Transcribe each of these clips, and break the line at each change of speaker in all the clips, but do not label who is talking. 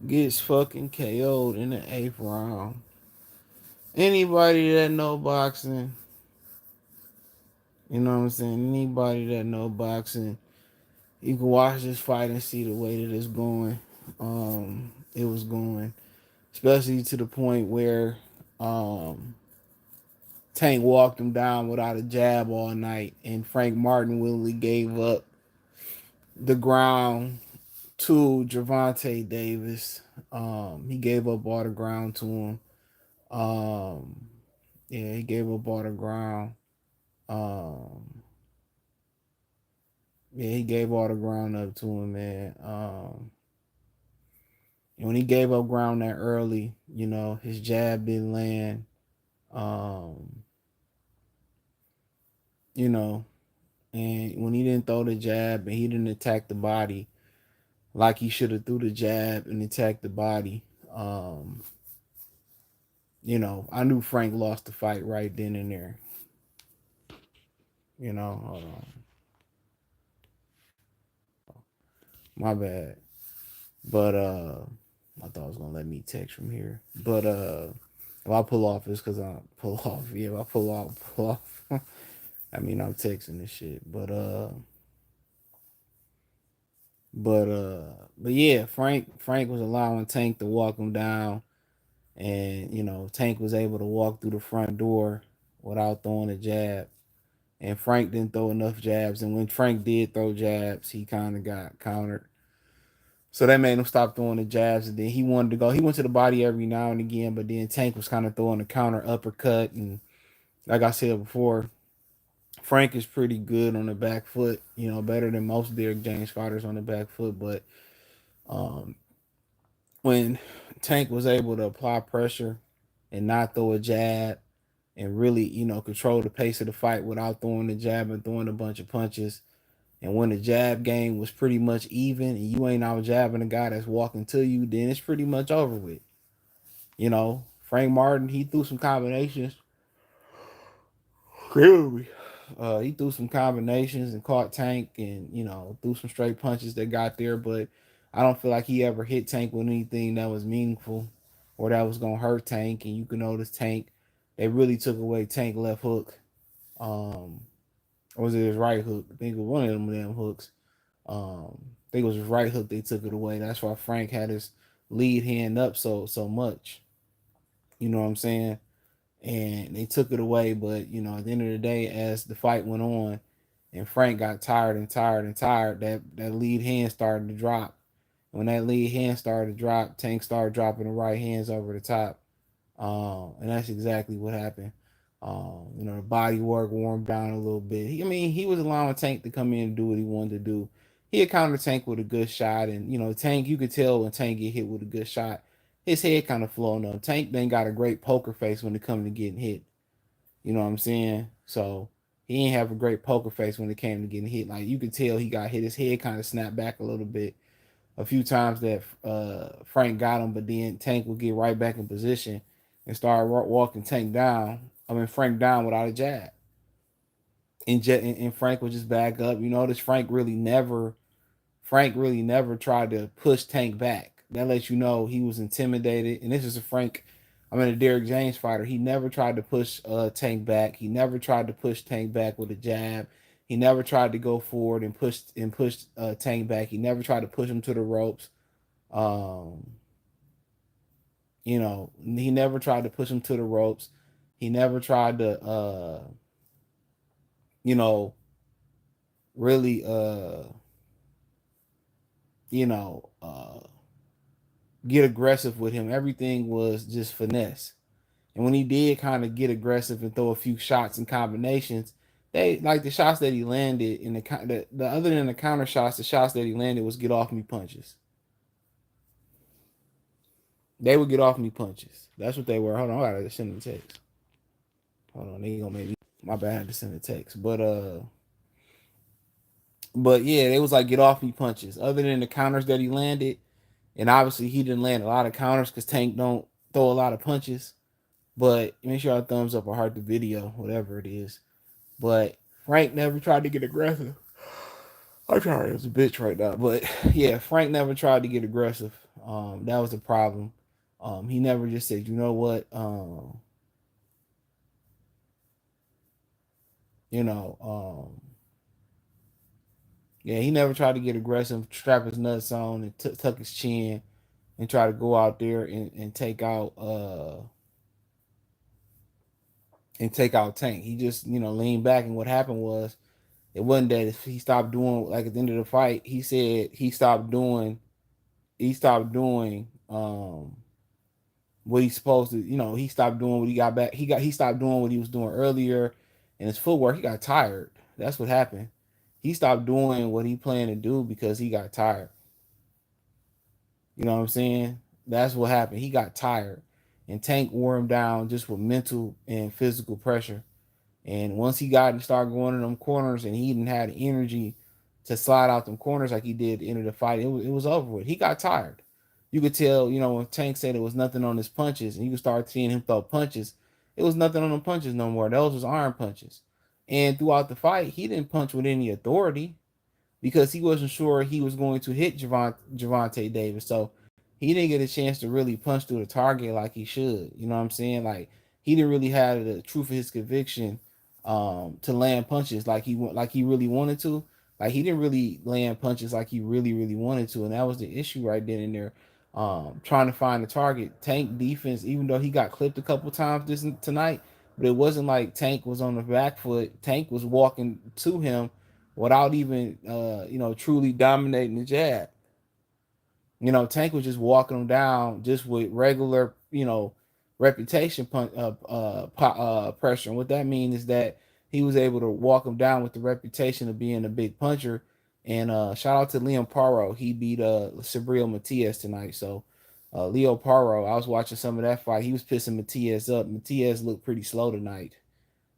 gets fucking KO'd in the eighth round. Anybody that know boxing, you know what I'm saying? Anybody that know boxing, you can watch this fight and see the way that it's going. It was going, especially to the point where Tank walked him down without a jab all night, and Frank Martin willingly gave up the ground to Gervonta Davis. He gave up all the ground to him. Um, yeah, he gave up all the ground. Um, yeah, he gave all the ground up to him, man. And when he gave up ground that early, his jab didn't land. Um, you know, and when he didn't throw the jab and he didn't attack the body like he should have threw the jab and attacked the body, um, I knew Frank lost the fight right then and there. Hold on. My bad. But I thought it was gonna let me text from here. But if I pull off, it's because I pull off. Yeah, if I pull off. I mean, I'm texting this shit. But yeah, Frank was allowing Tank to walk him down, and Tank was able to walk through the front door without throwing a jab. And Frank didn't throw enough jabs, and when Frank did throw jabs, he kind of got countered. So that made him stop throwing the jabs, and then he wanted to go. He went to the body every now and again, but then Tank was kind of throwing a counter uppercut, and like I said before, Frank is pretty good on the back foot. Better than most Derrick James fighters on the back foot. But um, when Tank was able to apply pressure and not throw a jab, and really, control the pace of the fight without throwing the jab and throwing a bunch of punches. And when the jab game was pretty much even and you ain't out jabbing a guy that's walking to you, then it's pretty much over with. Frank Martin, he threw some combinations. Clearly. He threw some combinations and caught Tank and, threw some straight punches that got there, but I don't feel like he ever hit Tank with anything that was meaningful or that was gonna hurt Tank. And you can notice Tank, they really took away Tank left hook. Um, or was it his right hook? I think it was one of them damn hooks. I think it was his right hook. They took it away. That's why Frank had his lead hand up so much. You know what I'm saying? And they took it away. But at the end of the day, as the fight went on, and Frank got tired and tired and tired, that lead hand started to drop. When that lead hand started to drop, Tank started dropping the right hands over the top. And that's exactly what happened. The body work warmed down a little bit. He was allowing Tank to come in and do what he wanted to do. He had countered Tank with a good shot, and Tank, you could tell when Tank get hit with a good shot, his head kind of flown up. Tank then got a great poker face when it comes to getting hit. You know what I'm saying? So he didn't have a great poker face when it came to getting hit. Like you could tell he got hit. His head kind of snapped back a little bit a few times that Frank got him, but then Tank would get right back in position and start walking Frank down without a jab. And Frank would just back up. You notice Frank really never tried to push Tank back. That lets you know he was intimidated. And this is a Derrick James fighter. He never tried to push Tank back. He never tried to push Tank back with a jab. He never tried to go forward and push Tank back. He never tried to push him to the ropes. Um, he never tried to push him to the ropes. He never tried to you know, really you know, get aggressive with him. Everything was just finesse. And when he did kind of get aggressive and throw a few shots and combinations, they like the shots that he landed in the other than the counter shots, the shots that he landed was get off me punches. They would get off me punches. That's what they were. Hold on, I gotta send the text. Hold on, they gonna make me my bad. I had to send the text, but yeah, they was like get off me punches. Other than the counters that he landed, and obviously he didn't land a lot of counters because Tank don't throw a lot of punches. But make sure y'all thumbs up or heart the video, whatever it is. But Frank never tried to get aggressive. I'm sorry, it's a bitch right now. But yeah, Frank never tried to get aggressive. That was the problem. He never just said, you know what, you know, yeah, he never tried to get aggressive, strap his nuts on, and tuck his chin, and try to go out there and take out Tank. He just leaned back, and what happened was it wasn't that he stopped doing, like, at the end of the fight. He said he stopped doing what he's supposed to. He stopped doing what he got back. He stopped doing what he was doing earlier, and his footwork. He got tired. That's what happened. He stopped doing what he planned to do because he got tired. You know what I'm saying? That's what happened. He got tired, and Tank wore him down just with mental and physical pressure. And once he got and started going in them corners, and he didn't have the energy to slide out them corners like he did at the end of the fight, it was over with. He got tired. You could tell, when Tank said it was nothing on his punches, and you could start seeing him throw punches. It was nothing on them punches no more. Those was iron punches. And throughout the fight, he didn't punch with any authority because he wasn't sure he was going to hit Gervonta Davis. So he didn't get a chance to really punch through the target like he should. You know what I'm saying? Like, he didn't really have the truth of his conviction to land punches like he really wanted to. Like, he didn't really land punches like he really, really wanted to. And that was the issue right then and there. Trying to find the target. Tank defense, even though he got clipped a couple times tonight, but it wasn't like Tank was on the back foot. Tank was walking to him without even truly dominating the jab. Tank was just walking him down just with regular, reputation pressure. And what that means is that he was able to walk him down with the reputation of being a big puncher. And shout out to Liam Paro. He beat Sabriel Matias tonight. So Leo Paro, I was watching some of that fight. He was pissing Matias up. Matias looked pretty slow tonight.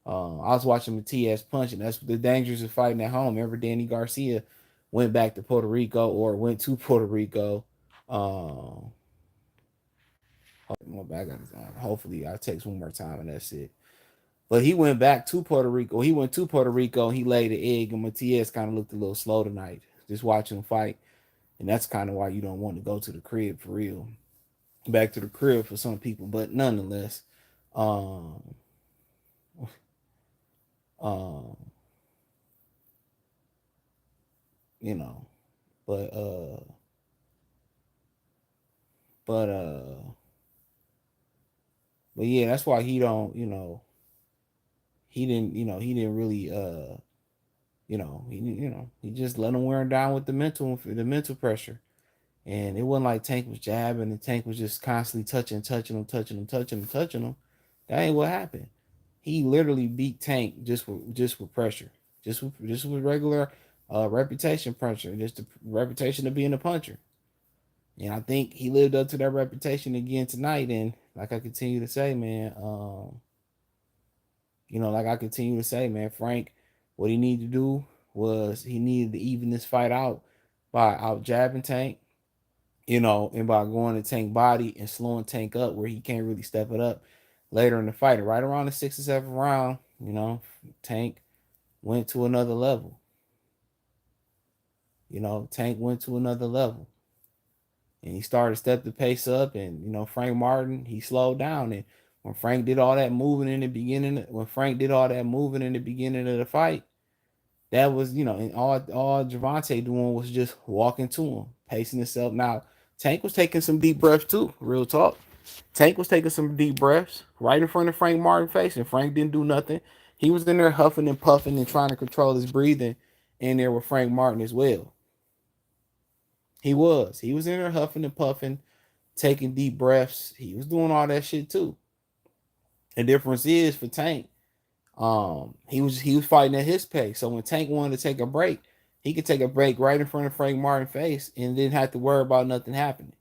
I was watching Matias punching. That's the dangers of fighting at home. Remember, Danny Garcia went back to Puerto Rico, or went to Puerto Rico. Hopefully, I'll text one more time and that's it. But he went back to Puerto Rico. He went to Puerto Rico and he laid an egg. And Matias kind of looked a little slow tonight, just watching him fight. And that's kind of why you don't want to go to the crib for real. Back to the crib for some people, but nonetheless, um, um, you know, but but but yeah, that's why he don't, he didn't really he just let him wear him down with the mental pressure. And it wasn't like Tank was jabbing and Tank was just constantly touching him. That ain't what happened. He literally beat Tank just with pressure, just with regular reputation pressure, just the reputation of being a puncher. And I think he lived up to that reputation again tonight. And like I continue to say, man, Frank, what he needed to do was he needed to even this fight out by out jabbing Tank, and by going to Tank body and slowing Tank up where he can't really step it up later in the fight. Right around the 6th or 7th round, Tank went to another level. Tank went to another level. And he started to step the pace up, and Frank Martin, he slowed down. And when Frank did all that moving in the beginning, of the fight, that was, and all Gervonta doing was just walking to him, pacing himself. Now, Tank was taking some deep breaths too. Real talk. Tank was taking some deep breaths right in front of Frank Martin's face, and Frank didn't do nothing. He was in there huffing and puffing and trying to control his breathing in there with Frank Martin as well. He was. He was in there huffing and puffing, taking deep breaths. He was doing all that shit too. The difference is for Tank, he was fighting at his pace. So when Tank wanted to take a break, he could take a break right in front of Frank Martin's face and didn't have to worry about nothing happening.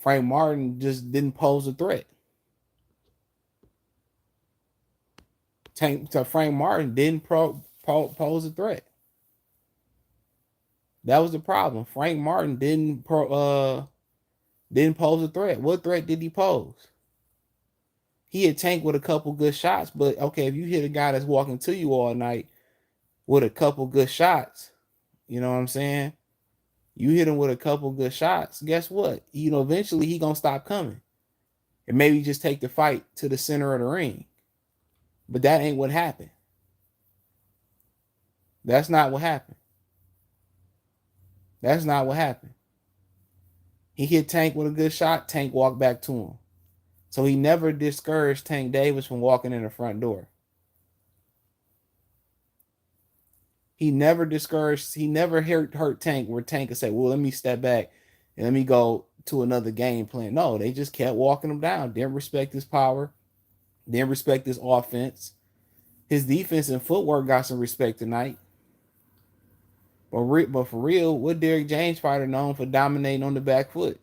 Frank Martin just didn't pose a threat. Frank Martin didn't pose a threat. That was the problem. Frank Martin didn't pose a threat. What threat did he pose? He had Tank with a couple good shots, but okay, if you hit a guy that's walking to you all night with a couple good shots, you know what I'm saying? You hit him with a couple good shots, guess what? Eventually he gonna stop coming. And maybe just take the fight to the center of the ring. But that ain't what happened. That's not what happened. That's not what happened. He hit Tank with a good shot. Tank walked back to him. So he never discouraged Tank Davis from walking in the front door. He never hurt Tank where Tank could say, well, let me step back and let me go to another game plan. No, they just kept walking him down. Didn't respect his power. Didn't respect his offense. His defense and footwork got some respect tonight. But for real, what Derrick James fighter known for dominating on the back foot?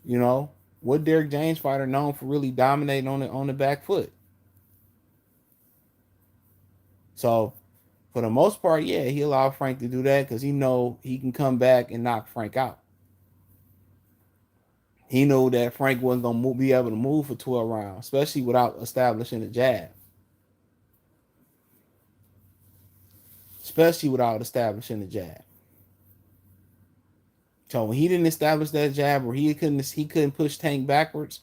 You know, what Derrick James fighter known for really dominating on the back foot? So for the most part, yeah, he allowed Frank to do that because he know he can come back and knock Frank out. He knew that Frank wasn't gonna be able to move for 12 rounds, especially without establishing a jab. Especially without establishing a jab. So when he didn't establish that jab, or he couldn't push Tank backwards,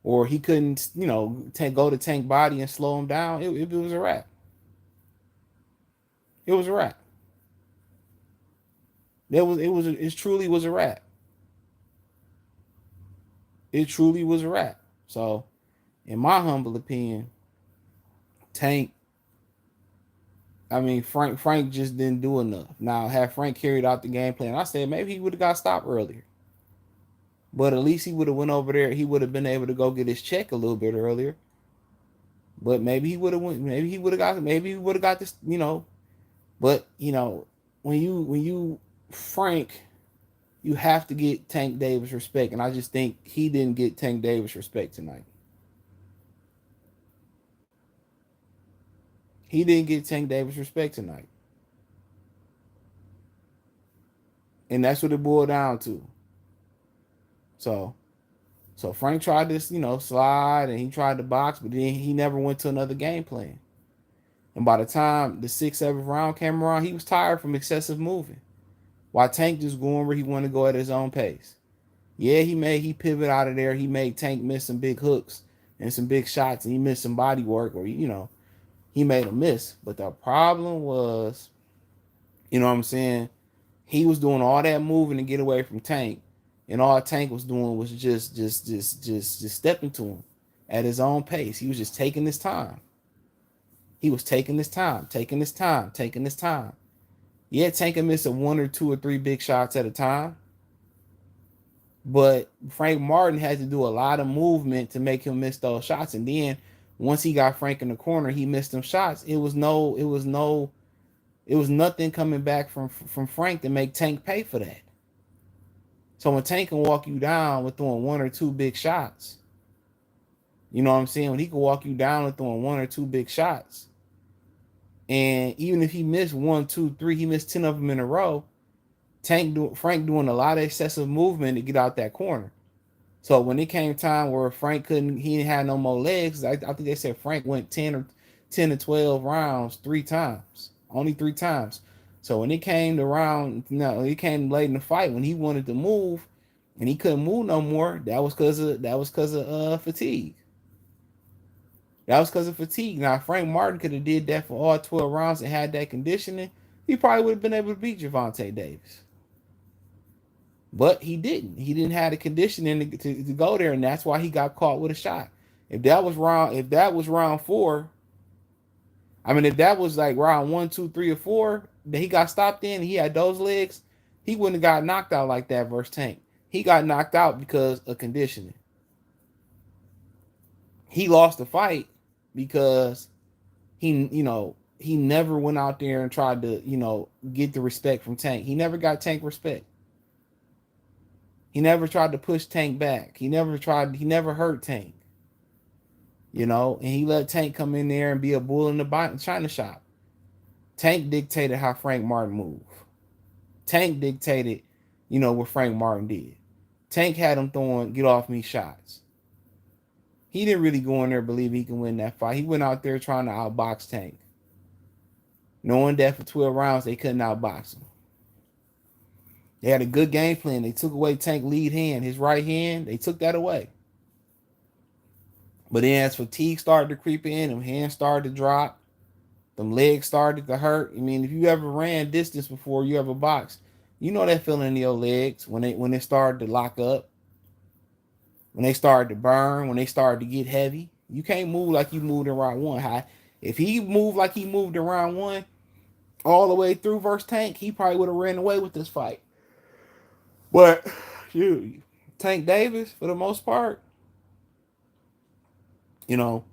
or he couldn't go to Tank body and slow him down, it was a wrap. It was a wrap. It truly was a wrap. It truly was a wrap. So, in my humble opinion, Tank. I mean, Frank just didn't do enough. Now, had Frank carried out the game plan, I said maybe he would have got stopped earlier. But at least he would have went over there. He would have been able to go get his check a little bit earlier. But maybe he would have went. Maybe he would have got. Maybe he would have got this. But when you Frank, you have to get Tank Davis respect, and I just think he didn't get Tank Davis respect tonight. He didn't get Tank Davis respect tonight, and that's what it boiled down to. So, so Frank tried this, slide, and he tried to box, but then he never went to another game plan. And by the time the 6th, 7th round came around, he was tired from excessive moving. While Tank just going where he wanted to go at his own pace. Yeah, he pivot out of there. He made Tank miss some big hooks and some big shots, and he missed some body work, or he made a miss. But the problem was, what I'm saying, he was doing all that moving to get away from Tank, and all Tank was doing was just stepping to him at his own pace. He was just taking his time. He was taking his time, taking his time, taking his time. Yeah, Tank can miss a 1 or 2 or 3 big shots at a time. But Frank Martin had to do a lot of movement to make him miss those shots. And then once he got Frank in the corner, he missed them shots. It was nothing coming back from Frank to make Tank pay for that. So when Tank can walk you down with throwing 1 or 2 big shots, you know what I'm saying? When he can walk you down with throwing 1 or 2 big shots, and even if he missed 1, 2, 3, he missed 10 of them in a row. Frank doing a lot of excessive movement to get out that corner. So when it came time where he didn't have no more legs. I think they said Frank went 10 to 12 rounds 3 times, only 3 times. So when it came to round, no, it came late in the fight when he wanted to move, and he couldn't move no more. That was because of fatigue. That was because of fatigue. Now, if Frank Martin could have did that for all 12 rounds and had that conditioning, he probably would have been able to beat Gervonta Davis. But he didn't. He didn't have the conditioning to go there, and that's why he got caught with a shot. If that was round 4, I mean, if that was like round 1, 2, 3, or 4 that he got stopped in, and he had those legs, he wouldn't have got knocked out like that versus Tank. He got knocked out because of conditioning. He lost the fight because he never went out there and tried to, get the respect from Tank. He never got Tank respect. He never tried to push Tank back. He never hurt Tank. And he let Tank come in there and be a bull in the china shop. Tank dictated how Frank Martin moved. Tank dictated, what Frank Martin did. Tank had him throwing get off me shots. He didn't really go in there believe he can win that fight. He went out there trying to outbox Tank. knowing that for 12 rounds they couldn't outbox him. They had a good game plan. They took away Tank lead hand, his right hand. They took that away. But then as fatigue started to creep in, them hands started to drop, them legs started to hurt. I mean, if you ever ran distance before, you ever boxed, you know that feeling in your legs when they started to lock up, when they started to burn, when they started to get heavy. You can't move like you moved in round one. If he moved like he moved in round one all the way through versus Tank, he probably would have ran away with this fight. But you, Tank Davis, for the most part, you know,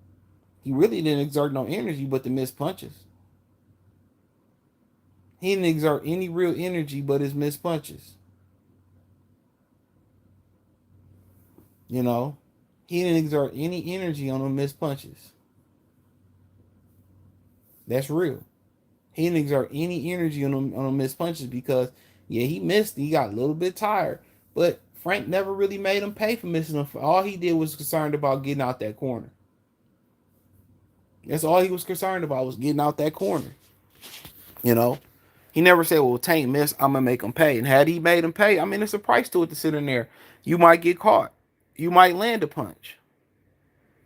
he really didn't exert no energy but to miss punches. He didn't exert any real energy but his missed punches. You know, he didn't exert any energy on them missed punches. That's real. He didn't exert any energy on them missed punches because, yeah, he missed. He got a little bit tired. But Frank never really made him pay for missing them. All he did was concerned about getting out that corner. That's all he was concerned about, was getting out that corner. You know, he never said, well, Tank missed, I'm going to make him pay. And had he made him pay, I mean, it's a price to it to sit in there. You might get caught. You might land a punch.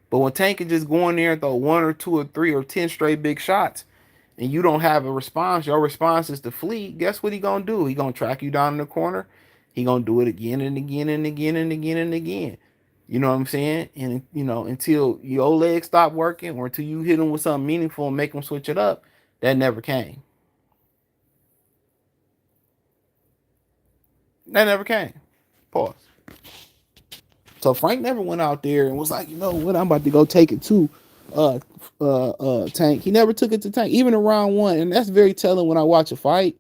But when Tank can just go in there and throw one or two or three or 10 straight big shots and you don't have a response, your response is to flee, guess what he going to do? He going to track you down in the corner. He going to do it again and again and again and again and again. You know what I'm saying? And, you know, until your legs stop working or until you hit him with something meaningful and make him switch it up, that never came. That never came. Pause. So Frank never went out there and was like, you know what, I'm about to go take it to Tank. He never took it to Tank, even in round one. And that's very telling when I watch a fight.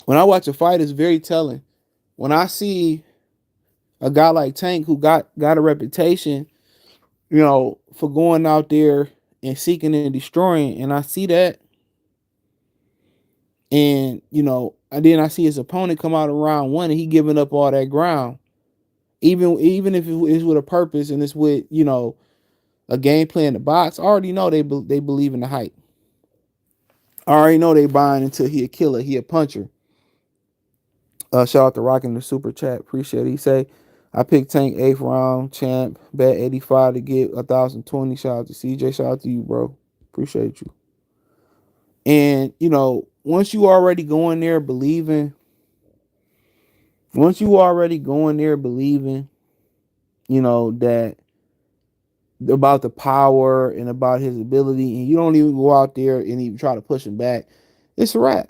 When I watch a fight, it's very telling. When I see a guy like Tank who got a reputation, you know, for going out there and seeking and destroying, and I see that, and you know, and then I see his opponent come out of round one and he giving up all that ground, even if it is with a purpose and it's with, you know, a game plan to box. I already know they believe in the hype. I already know they buying into he a killer, he a puncher. Shout out to Rockin' the super chat, appreciate it. He say, I picked Tank 8th round champ, bet 85 to get 1,020. Shout out to CJ, shout out to you, bro. Appreciate you. And you know, once you already going there believing, you know, that about the power and about his ability, and you don't even go out there and even try to push him back, it's a wrap.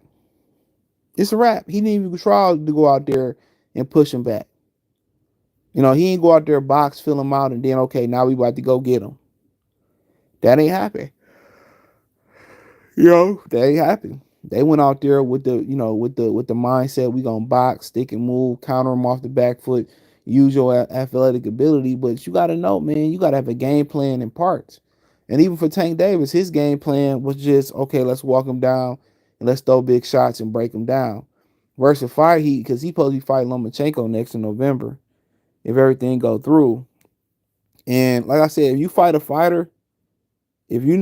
It's a wrap. He didn't even try to go out there and push him back. You know, he ain't go out there, box, fill him out, and then, okay, now we about to go get him. That ain't happen. You know, that ain't happen. They went out there with the, you know, with the mindset, we gonna box, stick and move, counter him off the back foot, use your athletic ability. But you gotta know, man, you gotta have a game plan in parts. And even for Tank Davis, his game plan was just, okay, let's walk him down and let's throw big shots and break him down. Versus Fire Heat, because he supposed to be fighting Lomachenko next in November if everything go through. And like I said, if you fight a fighter, if you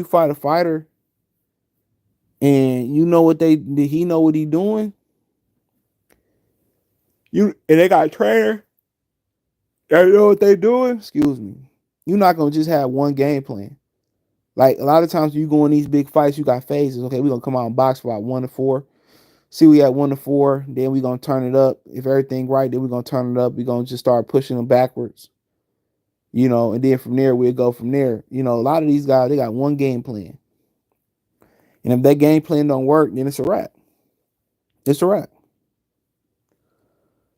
fight a fighter and you know what he know what he doing, and they got a trainer, they know what they doing. Excuse me. You're not gonna just have one game plan. Like a lot of times when you go in these big fights, you got phases. Okay, we're gonna come out and box for about 1 to 4. See, we at 1 to 4, then we're gonna turn it up. If everything right, then we're gonna turn it up. We're gonna just start pushing them backwards. You know, and then from there we'll go from there. You know, a lot of these guys, they got one game plan. And if that game plan don't work, then it's a wrap. It's a wrap.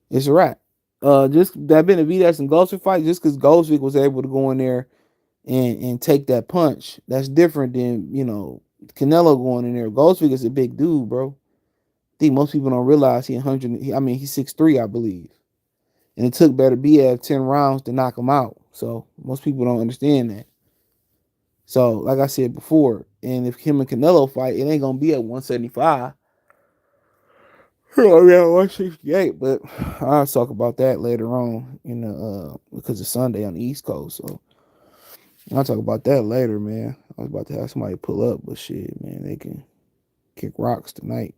It's a wrap. Just that Benavidez and Goldsmith fight, just because Goldsmith was able to go in there and take that punch, that's different than, you know, Canelo going in there. Goldsmith is a big dude, bro. I think most people don't realize he 100. I mean, he's 6'3", I believe, and it took Beterbiev 10 rounds to knock him out. So most people don't understand that. So like I said before, and if him and Canelo fight, it ain't gonna be at 175. Oh yeah, 168, but I'll talk about that later on in the because it's Sunday on the East Coast. So I'll talk about that later, man. I was about to have somebody pull up, but shit, man, they can kick rocks tonight.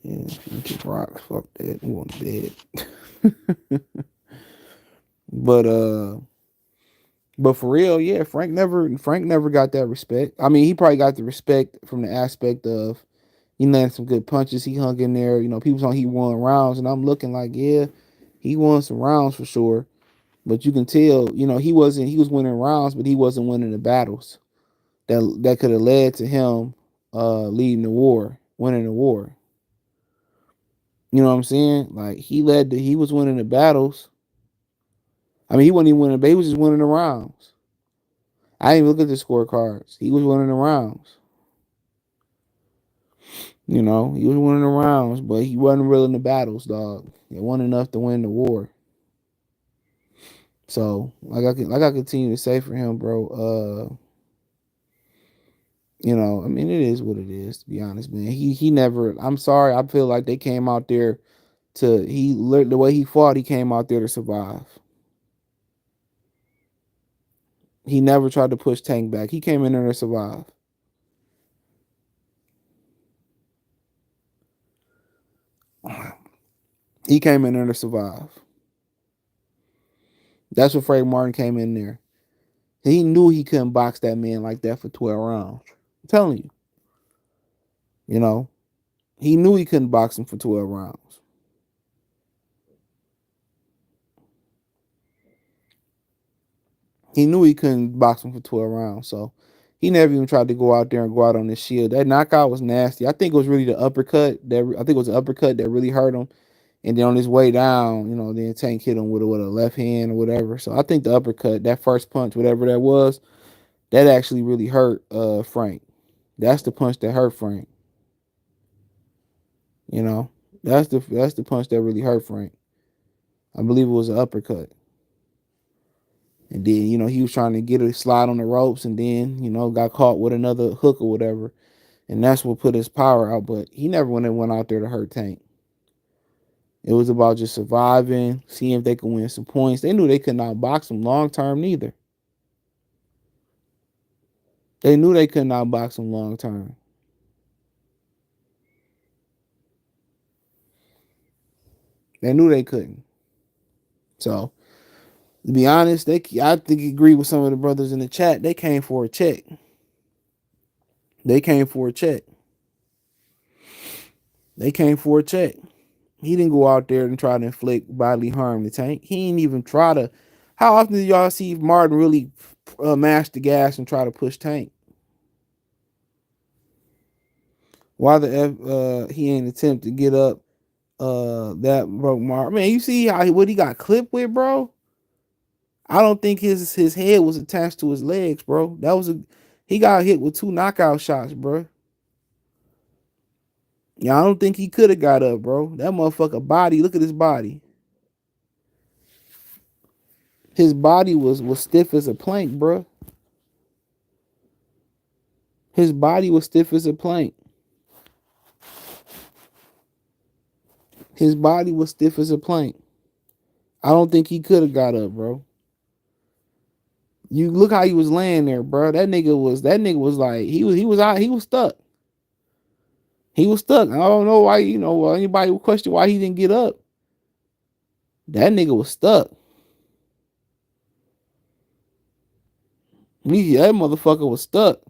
Yeah, if you can kick rocks, fuck that. We want to bed. but but for real, yeah, Frank never got that respect. I mean, he probably got the respect from the aspect of he landed some good punches. He hung in there. You know, people saying he won rounds, and I'm looking like, yeah, he won some rounds for sure. But you can tell, you know, he was winning rounds, but he wasn't winning the battles that could have led to him leading the war, winning the war. You know what I'm saying? Like he was winning the battles. I mean, he wasn't even winning, but he was just winning the rounds. I didn't even look at the scorecards. He was winning the rounds. You know, he was winning the rounds, but he wasn't really in the battles, dog. It wasn't enough to win the war. So, like I continue to say for him, bro. You know, I mean, it is what it is. To be honest, man, he never. I'm sorry. I feel like they came out there to the way he fought. He came out there to survive. He never tried to push Tank back. He came in there to survive. He came in there to survive. That's what Frank Martin came in there. He knew he couldn't box that man like that for 12 rounds. I'm telling you, you know, he knew he couldn't box him for 12 rounds. He knew he couldn't box him for 12 rounds. So he never even tried to go out there and go out on this shield. That knockout was nasty. I think it was really the uppercut I think it was the uppercut that really hurt him. And then on his way down, you know, then Tank hit him with a left hand or whatever. So I think the uppercut, that first punch, whatever that was, that actually really hurt Frank. That's the punch that hurt Frank. You know, that's the punch that really hurt Frank. I believe it was an uppercut. And then, you know, he was trying to get a slide on the ropes and then, you know, got caught with another hook or whatever. And that's what put his power out. But he never went out there to hurt Tank. It was about just surviving, seeing if they could win some points. They knew they could not box him long term neither. They knew they could not box him long term. They knew they couldn't. So to be honest, I think agree with some of the brothers in the chat. They came for a check. They came for a check. They came for a check. He didn't go out there and try to inflict bodily harm to Tank. He didn't even try to. How often do y'all see Martin really mash the gas and try to push Tank? Why the he ain't attempt to get up that broke Martin? Man, you see what he got clipped with, bro? I don't think his head was attached to his legs, bro. He got hit with two knockout shots, bro. Yeah, I don't think he could have got up, bro. That motherfucker body, look at his body. His body was stiff as a plank, bro. His body was stiff as a plank. His body was stiff as a plank. I don't think he could have got up, bro. You look how he was laying there, bro. That nigga was like he was stuck. He was stuck. I don't know why, anybody would question why he didn't get up. That nigga was stuck. That motherfucker was stuck.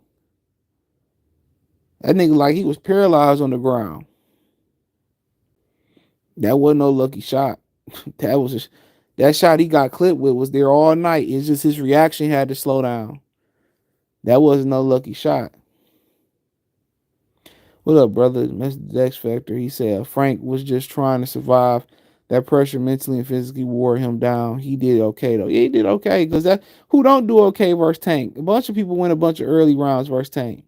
That nigga like he was paralyzed on the ground. That wasn't no lucky shot. That shot he got clipped with was there all night. It's just his reaction had to slow down. That wasn't no lucky shot. What up, brother? Mr. X Factor. He said Frank was just trying to survive. That pressure mentally and physically wore him down. He did okay though. Yeah, he did okay because that who don't do okay versus Tank. A bunch of people win a bunch of early rounds versus Tank.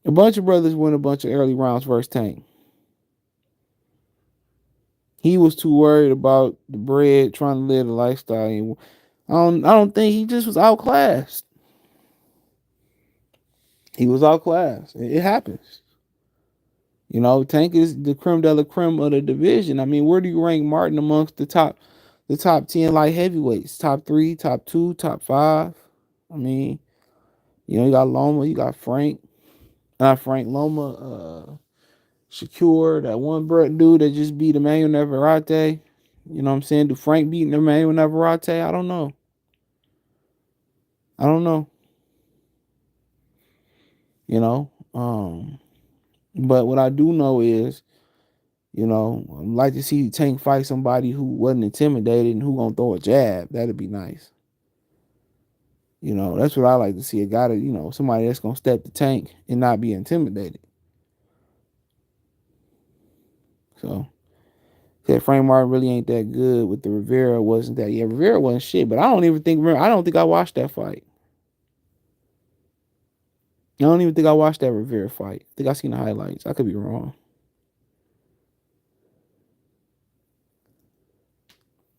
A bunch of brothers win a bunch of early rounds versus Tank. He was too worried about the bread, trying to live the lifestyle. I don't think he just was outclassed. He was outclassed. It happens. Tank is the creme de la creme of the division. I mean, where do you rank Martin amongst the the top 10 light heavyweights, top three, top two, top five. I mean, you got Loma, you got Frank, not Frank Loma, Shakur, that one dude that just beat Emmanuel Navarrete. You know what I'm saying? Do Frank beat Emmanuel Navarrete? I don't know. I don't know. You know, but what I do know is, I'd like to see Tank fight somebody who wasn't intimidated and who gonna throw a jab. That'd be nice. That's what I like to see. A guy that, somebody that's gonna step the Tank and not be intimidated. So, said Frank Martin really ain't that good with the Rivera. Wasn't that? Yeah, Rivera wasn't shit. But I don't think I watched that fight. I don't even think I watched that Rivera fight. I think I seen the highlights. I could be wrong.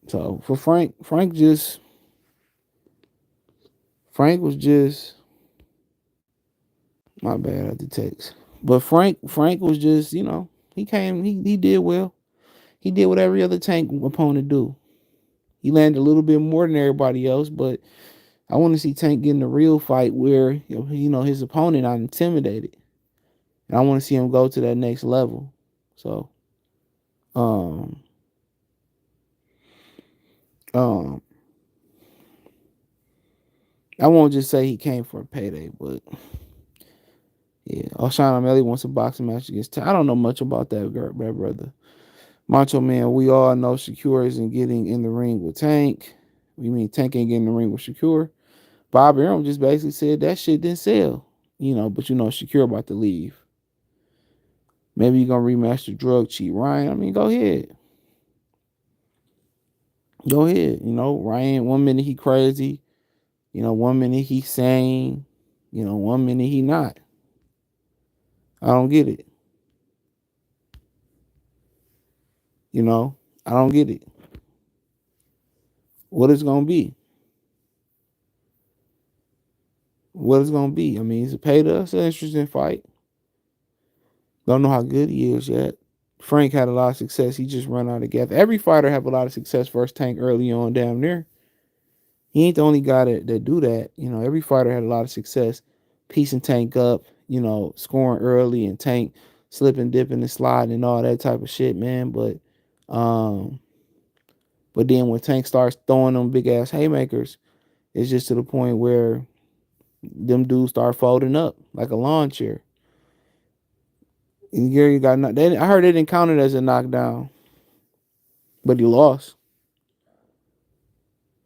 So for Frank was just my bad at the text. But Frank was just, he did well. He did what every other Tank opponent do. He landed a little bit more than everybody else, but I want to see Tank get in a real fight where his opponent not intimidated. And I want to see him go to that next level. So um um I won't just say he came for a payday, but yeah. O'Shawn O'Malley wants a boxing match against Tank. I don't know much about that brother. Macho Man, we all know Shakur isn't getting in the ring with Tank. We mean Tank ain't getting in the ring with Shakur. Bob Arum just basically said that shit didn't sell. But Shakur about to leave. Maybe you're gonna rematch the drug cheat. Ryan, I mean, go ahead. Go ahead. Ryan, 1 minute he crazy. 1 minute he sane. 1 minute he not. I don't get it. I don't get it. What it's gonna be? What it's gonna be? I mean, it's a payday. It's an interesting fight. Don't know how good he is yet. Frank had a lot of success. He just run out of gas. Every fighter have a lot of success versus Tank early on down there. He ain't the only guy that do that. Every fighter had a lot of success piecing Tank up, scoring early and Tank slipping, dipping, and sliding and all that type of shit, man. Um, but then when Tank starts throwing them big ass haymakers, it's just to the point where them dudes start folding up like a lawn chair. And Gary got knocked. I heard they didn't count it as a knockdown, but he lost.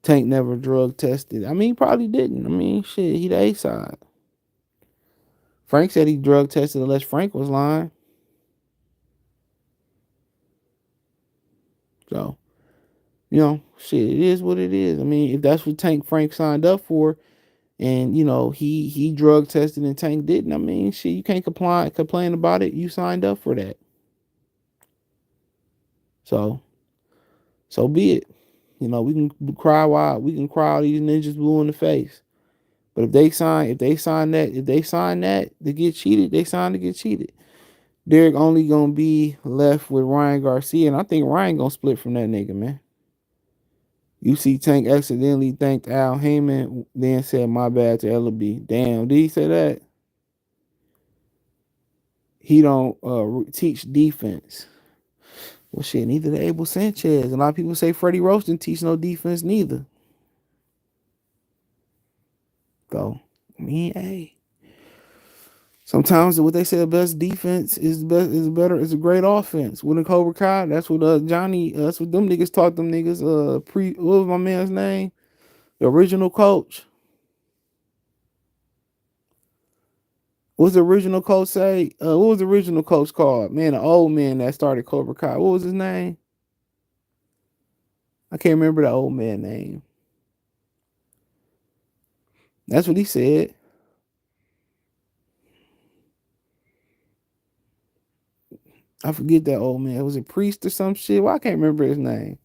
Tank never drug tested. I mean, he probably didn't. I mean, shit, he the A side. Frank said he drug tested unless Frank was lying. So, shit, it is what it is. I mean, if that's what Frank signed up for, and he drug tested and Tank didn't, I mean, shit, you can't complain about it. You signed up for that. So be it. We can cry wild. We can cry all these ninjas blue in the face. But if they sign that to get cheated, they sign to get cheated. Derek only gonna be left with Ryan Garcia, and I think Ryan gonna split from that nigga, man. You see Tank accidentally thanked Al Heyman, then said my bad to LB. Damn, did he say that? He don't teach defense. Well, shit, neither did Abel Sanchez. A lot of people say Freddie Roach didn't teach no defense neither. So, I mean, hey. Sometimes what they say the best defense is a great offense. With a Cobra Kai, that's what Johnny, that's what them niggas taught them niggas. What was my man's name? The original coach. What was the original coach say? What was the original coach called? Man, the old man that started Cobra Kai. What was his name? I can't remember the old man name. That's what he said. I forget that old man. Was it Priest or some shit? Well, I can't remember his name.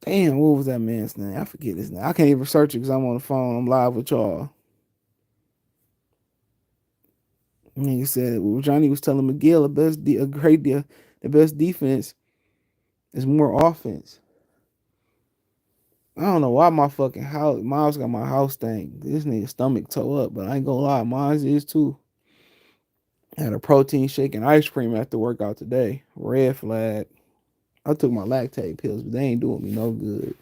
Damn, what was that man's name? I forget his name. I can't even search it because I'm on the phone. I'm live with y'all. Nigga said Johnny was telling McGill the best defense is more offense. I don't know why my fucking house, mine's got my house thing. This nigga stomach toe up, but I ain't gonna lie, mine's is too. Had a protein shake and ice cream after workout today. Red flag. I took my lactate pills, but they ain't doing me no good.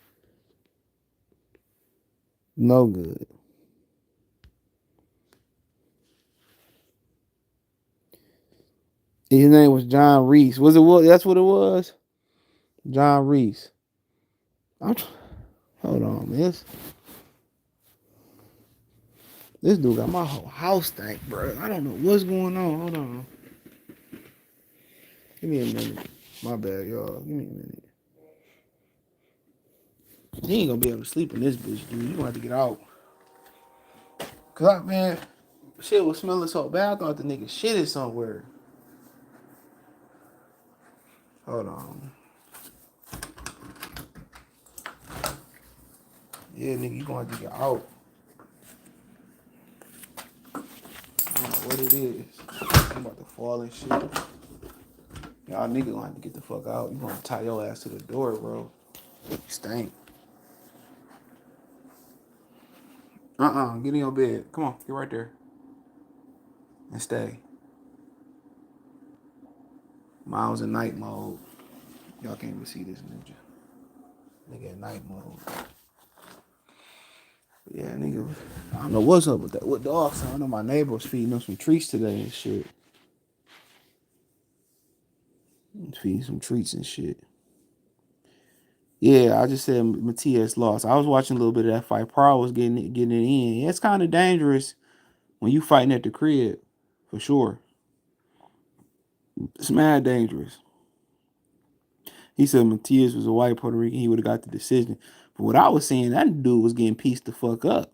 No good. His name was John Reese. Was it what? That's what it was. John Reese. I'm, hold on, man. This dude got my whole house stank, bro. I don't know what's going on. Hold on. Give me a minute. My bad, y'all. Give me a minute. He ain't gonna be able to sleep in this bitch, dude. You gonna have to get out. Cause man, shit was smelling so bad. I thought the nigga shitted somewhere. Hold on. Yeah, nigga, you gonna have to get out. I don't know what it is. I'm about to fall and shit. Y'all nigga gonna have to get the fuck out. You gonna tie your ass to the door, bro. You stink. Get in your bed. Come on, get right there. And stay. Mine was in night mode. Y'all can't even see this ninja. Nigga in night mode. But yeah, nigga. I don't know what's up with that. With dogs. I know my neighbor was feeding them some treats today and shit. Feeding some treats and shit. Yeah, I just said Matias lost. I was watching a little bit of that fight. Paul was getting it in. Yeah, it's kind of dangerous when you fighting at the crib, for sure. It's mad dangerous. He said Matias was a white Puerto Rican, he would have got the decision. But what I was saying, that dude was getting pieced the fuck up.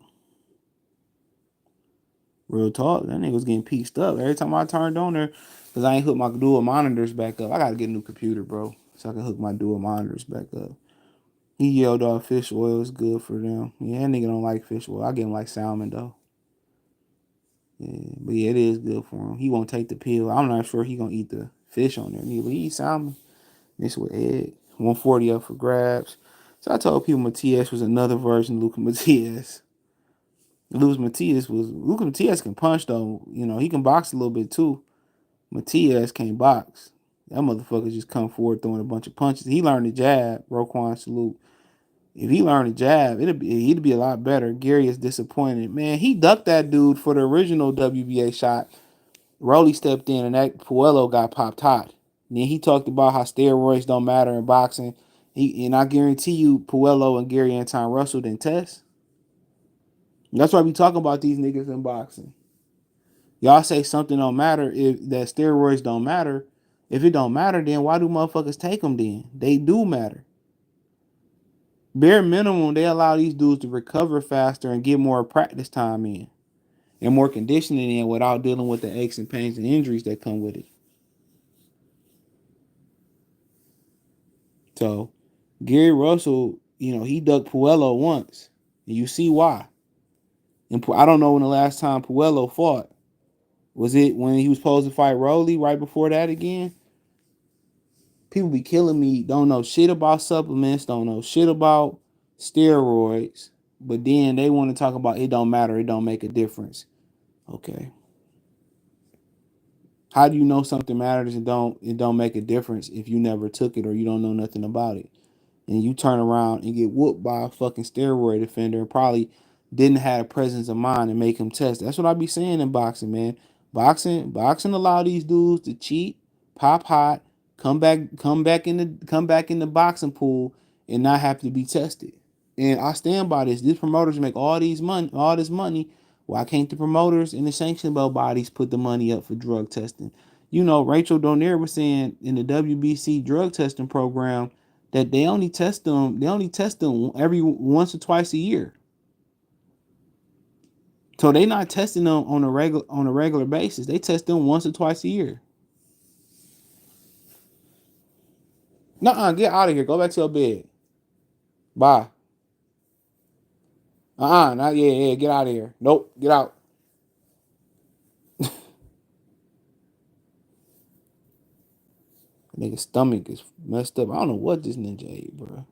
Real talk, that nigga was getting pieced up. Every time I turned on there, because I ain't hooked my dual monitors back up. I gotta get a new computer, bro, so I can hook my dual monitors back up. He yelled off fish oil is good for them. Yeah, that nigga don't like fish oil. I get him like salmon though. Yeah, but yeah, it is good for him. He won't take the pill. I'm not sure he gonna eat the fish on there. But he eat salmon. This with egg. 140 up for grabs. So I told people Matias was another version of Luca Matias. Luca Matias can punch though. You know, he can box a little bit too. Matias can't box. That motherfucker just come forward throwing a bunch of punches. He learned the jab. Roquan salute. If he learned the jab, he'd be a lot better. Gary is disappointed. Man, he ducked that dude for the original WBA shot. Rolly stepped in and that Puello got popped hot. And then he talked about how steroids don't matter in boxing. And I guarantee you, Puello and Gary Anton Russell didn't test. That's why we talking about these niggas in boxing. Y'all say something don't matter if that steroids don't matter. If it don't matter, then why do motherfuckers take them then? They do matter. Bare minimum, they allow these dudes to recover faster and get more practice time in and more conditioning in without dealing with the aches and pains and injuries that come with it. So Gary Russell, you know, he ducked Puello once. And you see why. And I don't know when the last time Puello fought. Was it when he was supposed to fight Rolly right before that again? People be killing me, don't know shit about supplements, don't know shit about steroids, but then they want to talk about it don't matter, it don't make a difference. Okay. How do you know something matters and don't make a difference if you never took it or you don't know nothing about it? And you turn around and get whooped by a fucking steroid offender and probably didn't have a presence of mind and make him test. That's what I be saying in boxing, man. Boxing allow these dudes to cheat, pop hot, come back in the boxing pool and not have to be tested. And I stand by this. These promoters make all this money. Why can't the promoters and the sanction belt bodies put the money up for drug testing? You know, Rachel Donaire was saying in the WBC drug testing program that they only test them every once or twice a year. So they not testing them on a regular basis. They test them once or twice a year. Nuh-uh, get out of here. Go back to your bed. Bye. Not yeah, get out of here. Nope, get out. Nigga stomach is messed up. I don't know what this ninja ate, bro.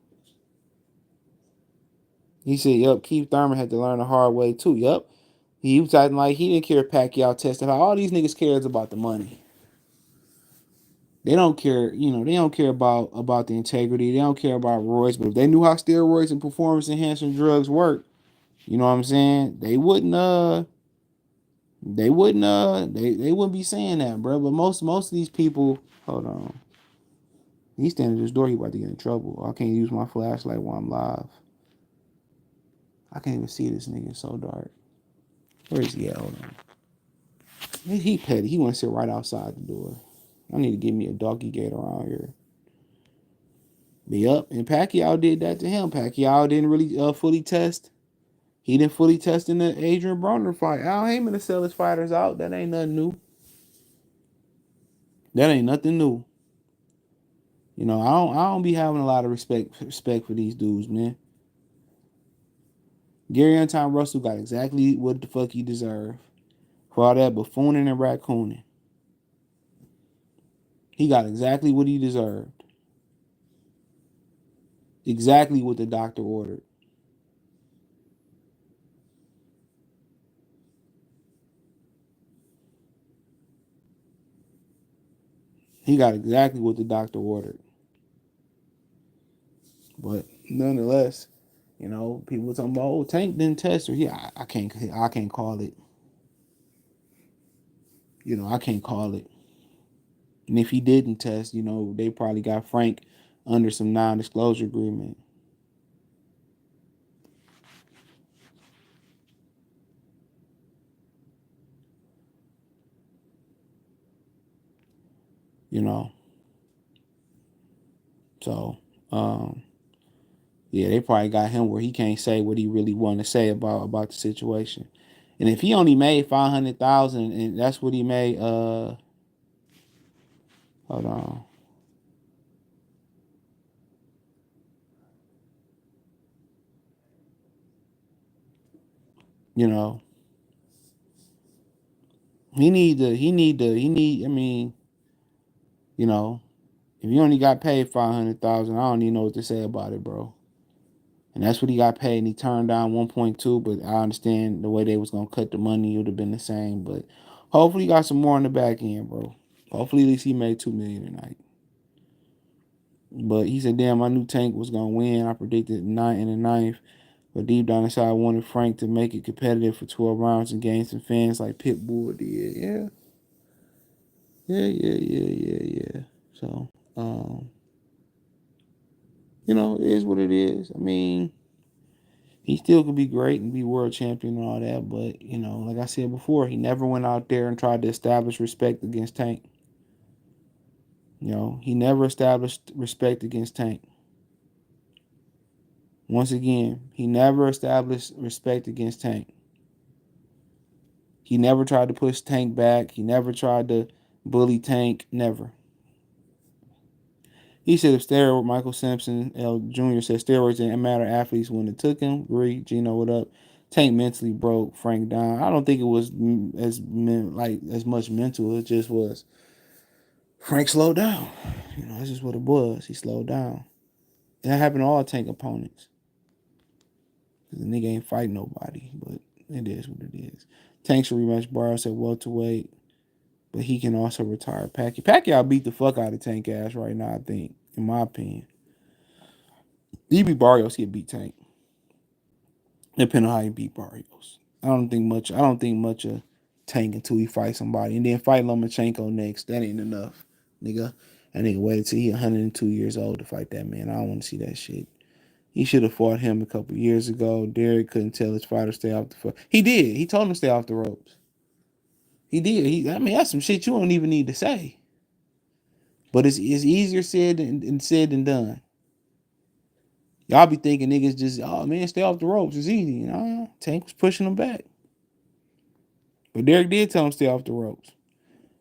He said, "Yup, Keith Thurman had to learn the hard way too." Yup, he was acting like he didn't care if Pacquiao tested. All these niggas cares about the money. They don't care, they don't care about the integrity. They don't care about roids. But if they knew how steroids and performance enhancing drugs work, you know what I'm saying? They wouldn't be saying that, bro. But most of these people, hold on. He's standing at this door, he about to get in trouble. I can't use my flashlight while I'm live. I can't even see this nigga, it's so dark. Where is he at? Hold on. He petty. He wanna sit right outside the door. I need to give me a doggy gate around here. Be up. And Pacquiao did that to him. Pacquiao didn't really fully test. He didn't fully test in the Adrian Broner fight. Al Heyman to sell his fighters out. That ain't nothing new. That ain't nothing new. I don't be having a lot of respect for these dudes, man. Gary Anton Russell got exactly what the fuck he deserved for all that buffooning and raccooning. He got exactly what he deserved. Exactly what the doctor ordered. He got exactly what the doctor ordered. But nonetheless, people talking about, oh, Tank didn't test her. Yeah, I can't call it. I can't call it. And if he didn't test, they probably got Frank under some non-disclosure agreement. You know. So, yeah, they probably got him where he can't say what he really wanted to say about the situation. And if he only made 500,000, and that's what he made, hold on, you know, I mean, you know, if you only got paid 500,000, I don't even know what to say about it, bro. And that's what he got paid, and he turned down 1.2. But I understand the way they was gonna cut the money, it would have been the same. But hopefully, he got some more on the back end, bro. Hopefully, at least he made 2 million tonight. But he said, "Damn, I knew Tank was gonna win. I predicted nine in the ninth, but deep down inside, I wanted Frank to make it competitive for 12 rounds and gain some fans like Pitbull did." Yeah, yeah. So, it is what it is. I mean, he still could be great and be world champion and all that, but like I said before, he never went out there and tried to establish respect against Tank. He never established respect against Tank. Once again, he never established respect against Tank. He never tried to push Tank back. He never tried to bully Tank. Never. He said if steroid, Michael Simpson L. Jr. said steroids didn't matter. Athletes wouldn't have took him. Agree. Gino, what up? Tank mentally broke Frank down. I don't think it was as much mental. It just was Frank slowed down. That's just what it was. He slowed down. And that happened to all Tank opponents. The nigga ain't fighting nobody, but it is what it is. Tank's rematch Barros at welterweight, but he can also retire Pacquiao. Pacquiao beat the fuck out of Tank ass right now, I think, in my opinion. He beat Barrios, he'd beat Tank. Depending on how he beat Barrios. I don't think much of Tank until he fights somebody. And then fight Lomachenko next. That ain't enough, nigga. That nigga waited till he 102 years old to fight that man. I don't want to see that shit. He should have fought him a couple years ago. Derek couldn't tell his fighter stay off the foot. He did. He told him to stay off the ropes. He did. That's some shit you don't even need to say. But it's easier said than done. Y'all be thinking niggas just, oh man, stay off the ropes. It's easy. Tank was pushing him back. But Derek did tell him to stay off the ropes.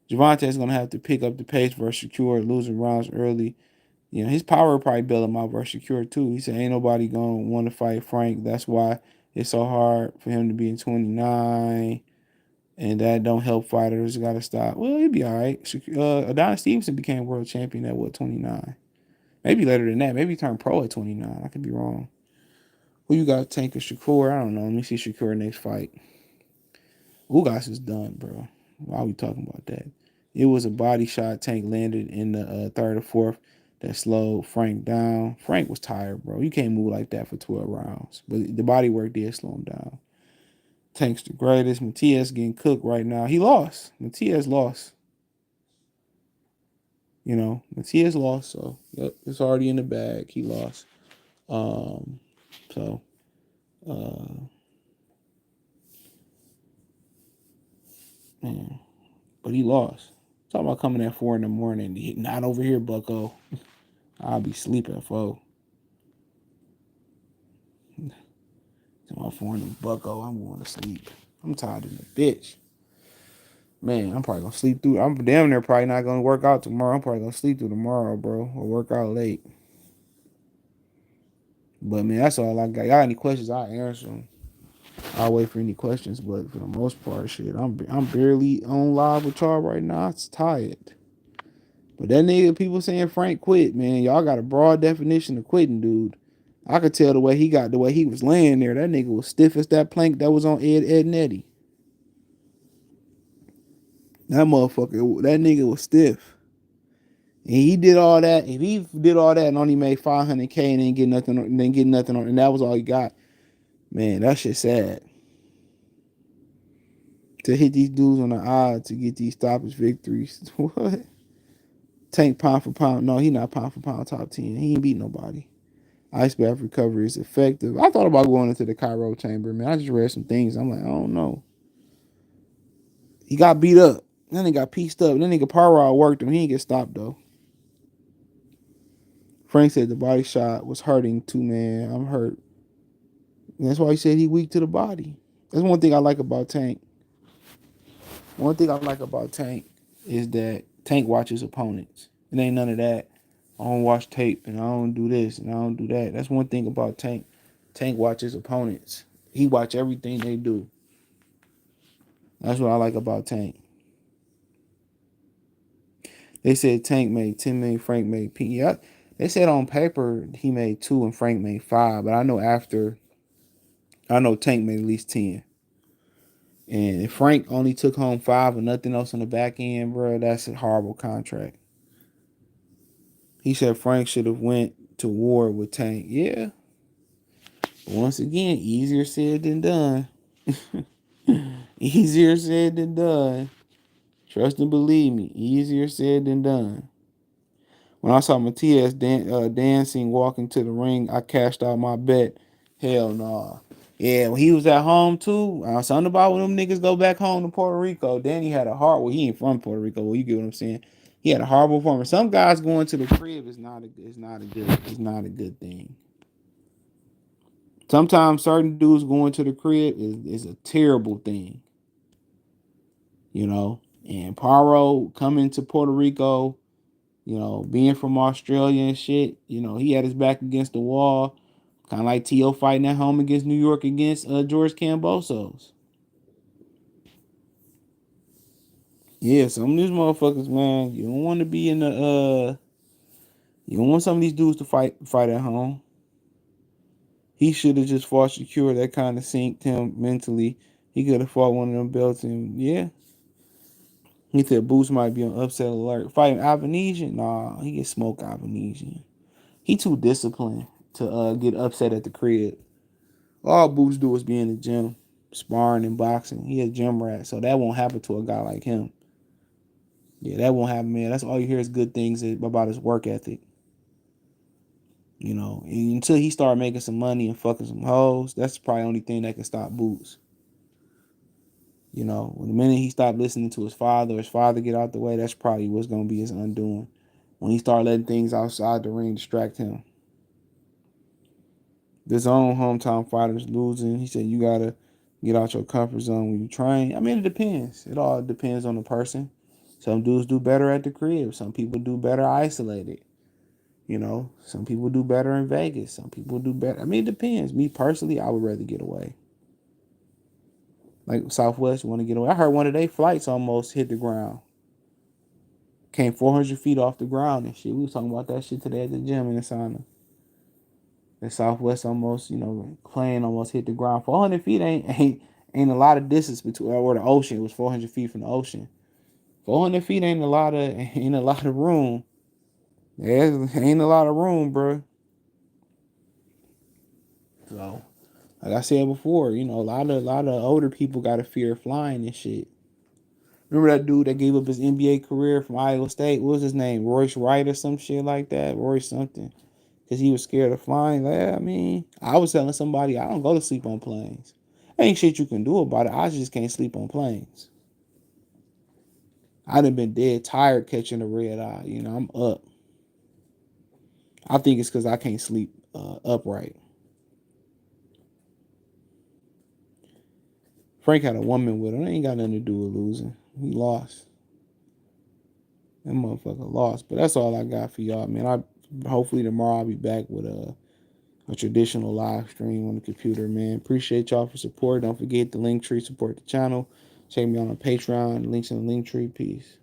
Gervonta is going to have to pick up the pace versus Shakur, losing rounds early. His power probably bail him out versus Shakur too. He said ain't nobody going to want to fight Frank. That's why it's so hard for him to be in 29. And that don't help fighters. Got to stop. Well, he'd be all right. Adonis Stevenson became world champion at 29? Maybe later than that. Maybe he turned pro at 29. I could be wrong. Who you got? Tank or Shakur? I don't know. Let me see Shakur next fight. Ugas is done, bro. Why are we talking about that? It was a body shot Tank landed in the third or fourth that slowed Frank down. Frank was tired, bro. You can't move like that for 12 rounds. But the body work did slow him down. Tank's the greatest. Matias getting cooked right now. He lost. Matias lost. Matias lost. So, yep, it's already in the bag. He lost. Um, so, uh, man, but he lost. Talking about coming at 4 in the morning. Not over here, Bucko. I'll be sleeping at 4. Talking about 4 in the Bucko. I'm going to sleep. I'm tired of the bitch. Man, I'm probably going to sleep through. I'm damn near probably not going to work out tomorrow. I'm probably going to sleep through tomorrow, bro. Or work out late. But, man, that's all I got. Y'all got any questions, I'll answer them. I'll wait for any questions. But for the most part, shit, I'm barely on live with y'all right now. It's tired. But that nigga, people saying Frank quit, man. Y'all got a broad definition of quitting, dude. I could tell the way he was laying there. That nigga was stiff as that plank that was on Ed and Eddie. That nigga was stiff. And he did all that. If he did all that and only made 500K and didn't get nothing on, and that was all he got, man, that shit sad. To hit these dudes on the eye to get these stoppage victories. What? Tank pound for pound. No, he not pound for pound top 10. He ain't beat nobody. Ice bath recovery is effective. I thought about going into the Cairo chamber, man. I just read some things. I'm like, I don't know. He got beat up. Then he got pieced up. Then nigga Parrot worked him. He didn't get stopped though. Frank said the body shot was hurting too, man. I'm hurt. And that's why he said he weak to the body. That's one thing I like about Tank. One thing I like about Tank is that Tank watches opponents. It ain't none of that. I don't watch tape and I don't do this and I don't do that. That's one thing about Tank. Tank watches opponents. He watch everything they do. That's what I like about Tank. They said Tank made 10 million, Frank made P. Yeah, they said on paper he made 2 and Frank made 5, but I know Tank made at least 10. And if Frank only took home 5 and nothing else on the back end, bro, that's a horrible contract. He said Frank should have went to war with Tank. Yeah. But once again, easier said than done. Easier said than done. Trust and believe me, easier said than done. When I saw Matias dancing, walking to the ring, I cashed out my bet. Hell no. Nah. Yeah, when he was at home too, something about when them niggas go back home to Puerto Rico. Danny had a heart. Well, he ain't from Puerto Rico. Well, you get what I'm saying. He had a horrible performance. Some guys going to the crib is not a good thing. Sometimes certain dudes going to the crib is a terrible thing. And Paro coming to Puerto Rico, being from Australia and shit, he had his back against the wall. Kind of like T.O. fighting at home against New York against George Cambosos. Yeah, some of these motherfuckers, man, you don't want to be in you don't want some of these dudes to fight at home. He should have just fought Shakur. That kind of synced him mentally. He could have fought one of them belts, and yeah. He said Boots might be on upset alert. Fighting Avanesian? Nah, he get smoked Avanesian. He too disciplined to get upset at the crib. All Boots do is be in the gym, sparring and boxing. He a gym rat, so that won't happen to a guy like him. Yeah, that won't happen, man. That's all you hear is good things about his work ethic. And until he start making some money and fucking some hoes, that's probably the only thing that can stop Boots. When the minute he stopped listening to his father get out the way, that's probably what's gonna be his undoing. When he start letting things outside the ring distract him. This own hometown fighters losing. He said you gotta get out your comfort zone when you train. I mean, it depends. It all depends on the person. Some dudes do better at the crib. Some people do better isolated. Some people do better in Vegas. Some people do better. I mean, it depends. Me personally, I would rather get away. Like Southwest want to get away. I heard one of their flights almost hit the ground. Came 400 feet off the ground and shit. We was talking about that shit today at the gym in the sauna. The Southwest almost, plane almost hit the ground. 400 feet ain't a lot of distance between or the ocean. It was 400 feet from the ocean. 400 feet ain't a lot of room. There ain't a lot of room, bro. So, like I said before, a lot of older people got a fear of flying and shit. Remember that dude that gave up his NBA career from Iowa State? What was his name? Royce Wright or some shit like that? Royce something. Because he was scared of flying. Like, I mean, I was telling somebody I don't go to sleep on planes. Ain't shit you can do about it. I just can't sleep on planes. I done been dead tired catching a red eye. I'm up. I think it's because I can't sleep upright. Frank had a woman with him. It ain't got nothing to do with losing. He lost. That motherfucker lost. But that's all I got for y'all, man. Hopefully tomorrow I'll be back with a traditional live stream on the computer, man. Appreciate y'all for support. Don't forget the link tree, support the channel. Check me out on Patreon. Links in the link tree. Peace.